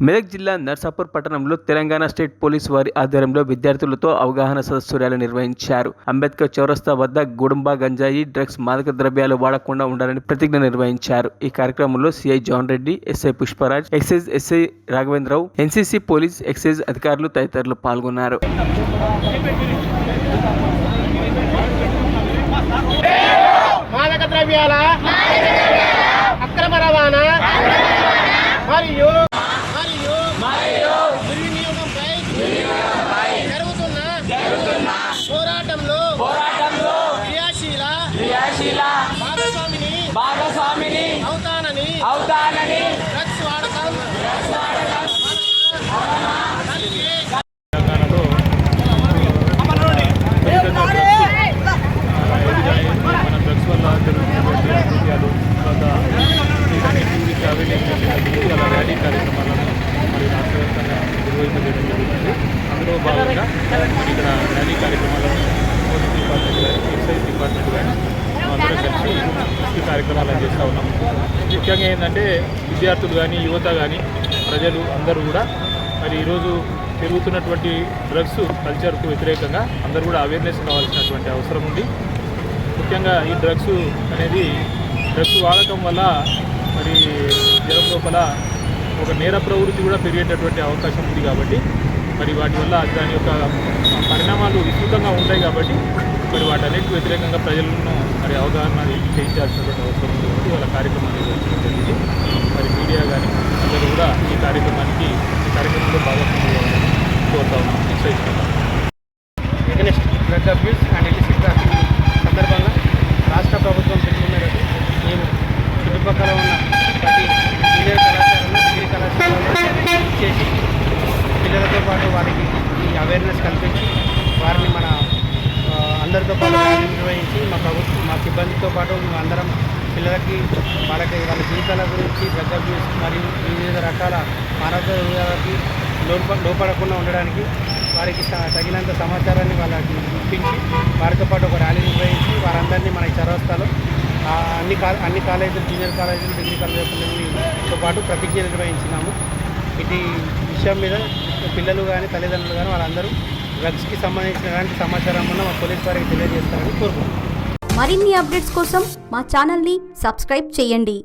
మెదక్ జిల్లా నర్సాపూర్ పట్టణంలో Telangana state police వారి ఆధ్వర్యంలో విద్యార్థులతో అవగాహన సదస్సు ర్యాలీ నిర్వహించారు. అంబేద్కర్ చౌరస్తా వద్ద గుడుంబా గంజాయి, డ్రగ్స్, మాదక ద్రవ్యాలు వాడకుండా ఉండాలని ప్రతిజ్ఞ నిర్వహించారు. ఈ కార్యక్రమంలో CI John Reddy, SI Pushparaj, excise SI Raghavendra Rao, NCC police, excise అధికారులు తదితరులు పాల్గొన్నారు. మాదక ద్రవ్యాల అక్రమ రవాణా మరియు దుర్వినియోగంపై జరుగుతున్న పోరాటంలో క్రియాశీల భాగస్వామిని అవుతానని డ్రగ్స్ వాడకం ర్యాలీ కార్యక్రమాలను మరి రాష్ట్ర వ్యాప్తంగా నిర్వహించడం జరుగుతుంది. అందులో భాగంగా ఇక్కడ ర్యాలీ కార్యక్రమాలను పోలీస్ డిపార్ట్మెంట్ కానీ, ఎక్సైజ్ డిపార్ట్మెంట్ కానీ అందరం కలిసి ఈ కార్యక్రమాలను చేస్తూ ఉన్నాం. ముఖ్యంగా ఏంటంటే విద్యార్థులు కానీ, యువత కానీ, ప్రజలు అందరూ కూడా మరి ఈరోజు పెరుగుతున్నటువంటి డ్రగ్స్ కల్చర్కు వ్యతిరేకంగా అందరూ కూడా అవేర్నెస్ కావాల్సినటువంటి అవసరం ఉంది. ముఖ్యంగా ఈ డ్రగ్స్ వాడకం వల్ల మరి జనం లోపల ఒక నేర ప్రవృత్తి కూడా పెరిగేటటువంటి అవకాశం ఉంది. కాబట్టి మరి వాటి వల్ల దాని యొక్క పరిణామాలు విస్తృతంగా ఉంటాయి. కాబట్టి మరి వాటన్నిటికి వ్యతిరేకంగా ప్రజలను మరి అవగాహన చేయించాల్సినటువంటి అవసరం ఉంది. కాబట్టి వాళ్ళ కార్యక్రమాన్ని నిర్వహించడం జరిగింది. మరి మీడియా కానీ అందరూ కూడా ఈ కార్యక్రమంలో భాగస్వామ్యం కోరుతా ఉన్నాం. Against drug abuse and illicit trafficking సందర్భంగా రాష్ట్ర ప్రభుత్వం పిలుపు మేరకు మేము చుట్టుపక్కల ఉన్న ప్రతి జూనియర్ కళాశాలలో, డిగ్రీ కళాశాలలో చేసి పిల్లలతో పాటు వారికి ఈ అవేర్నెస్ కల్పించి వారిని మన అందరితో పాటు ర్యాలీ నిర్వహించి మా సిబ్బందితో పాటు మేము అందరం పిల్లలకి వాళ్ళ జీవితాల గురించి డ్రగ్ అబ్యూస్ మరియు వివిధ రకాల మానవ విధాలకి లోపడకుండా ఉండడానికి వారికి తగినంత సమాచారాన్ని వాళ్ళకి ఇప్పించి వారితో పాటు ఒక ర్యాలీ నిర్వహించి వారందరినీ మన చౌరస్తాలో అన్ని కాలేజీలు, జూనియర్ కాలేజీలు, డిగ్రీ కాలేజీలతో పాటు ప్రతిజ్ఞ నిర్వహించినాము. ఇది విషయం మీద పిల్లలు కానీ, తల్లిదండ్రులు కానీ వాళ్ళందరూ డ్రగ్స్కి సంబంధించిన ఎలాంటి సమాచారం ఉన్న మా పోలీస్ వారికి తెలియజేస్తారని కోరుకుంటున్నాం. మరిన్ని అప్డేట్స్ కోసం మా ఛానల్ని సబ్స్క్రైబ్ చేయండి.